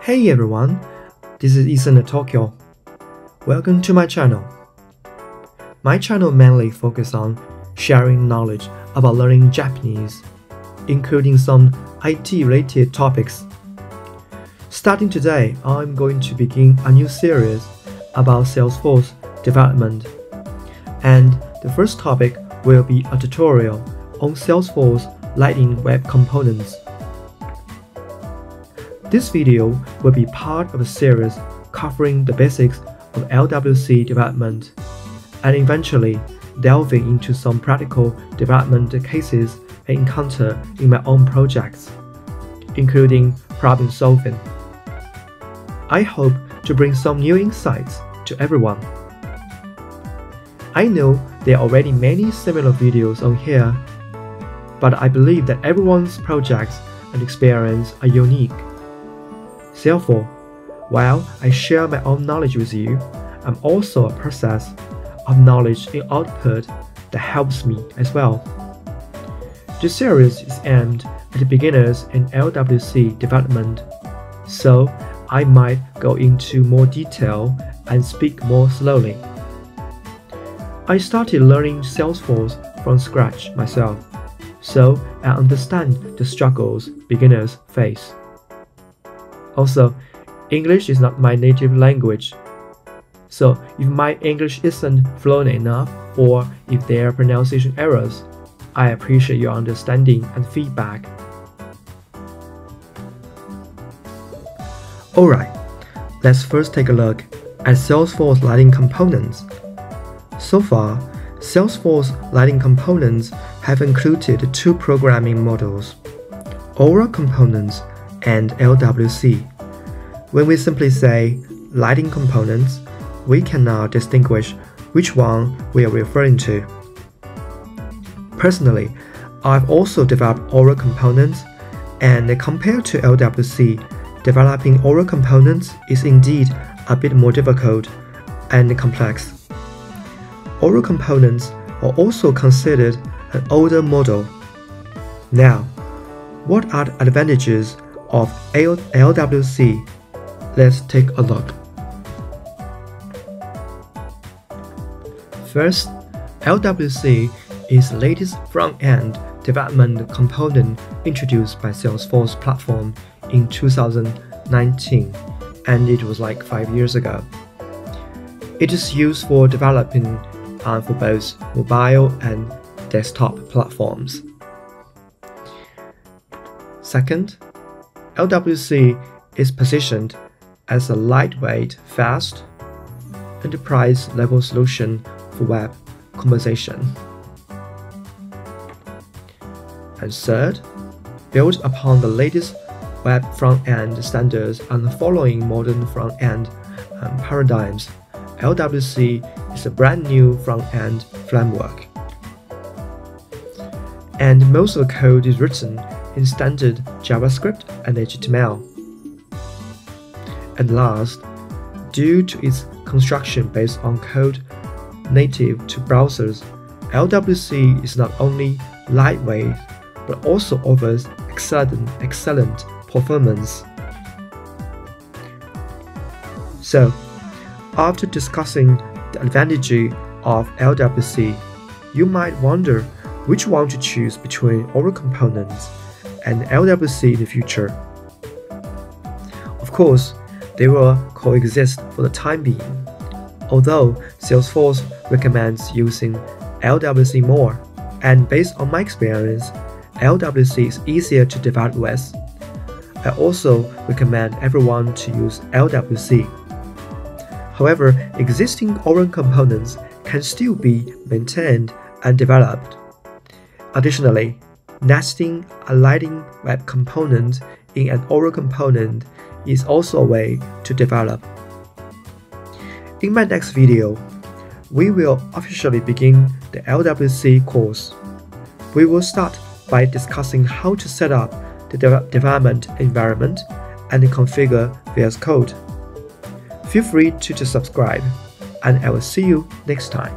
Hey everyone, this is Ethan at Tokyo. Welcome to my channel. My channel mainly focuses on sharing knowledge about learning Japanese, including some IT-related topics. Starting today, I'm going to begin a new series about Salesforce development, and the first topic will be a tutorial on Salesforce Lightning Web Components. This video will be part of a series covering the basics of LWC development and eventually delving into some practical development cases I encounter in my own projects, including problem solving. I hope to bring some new insights to everyone. I know there are already many similar videos on here, but I believe that everyone's projects and experience are unique. Therefore, while I share my own knowledge with you, I'm also a process of knowledge in output that helps me as well. This series is aimed at beginners in LWC development, so I might go into more detail and speak more slowly. I started learning Salesforce from scratch myself, so I understand the struggles beginners face. Also, English is not my native language, so if my English isn't fluent enough or if there are pronunciation errors, I appreciate your understanding and feedback. Alright, let's first take a look at Salesforce Lightning Components. So far, Salesforce Lightning Components have included two programming models, Aura Components and LWC. When we simply say Lightning Components, we can now distinguish which one we are referring to. Personally, I've also developed Aura Components, and compared to LWC, developing Aura Components is indeed a bit more difficult and complex. Aura Components are also considered an older model. Now, what are the advantages of LWC? Let's take a look. First, LWC is the latest front-end development component introduced by Salesforce platform in 2019, and it was like 5 years ago. It is used for developing for both mobile and desktop platforms. Second, LWC is positioned as a lightweight, fast, enterprise-level solution for web composition. And third, built upon the latest web front-end standards and following modern front-end paradigms, LWC is a brand new front-end framework. And most of the code is written in standard JavaScript and HTML. And last, due to its construction based on code native to browsers, LWC is not only lightweight but also offers excellent performance. So, after discussing the advantages of LWC, you might wonder which one to choose between Aura Components and LWC in the future. Of course, they will coexist for the time being, although Salesforce recommends using LWC more, and based on my experience, LWC is easier to develop with. I also recommend everyone to use LWC. However, existing Aura components can still be maintained and developed. Additionally, nesting a Lightning Web Component in an Aura component is also a way to develop. In my next video, we will officially begin the LWC course. We will start by discussing how to set up the development environment and configure VS Code. Feel free to subscribe, and I will see you next time.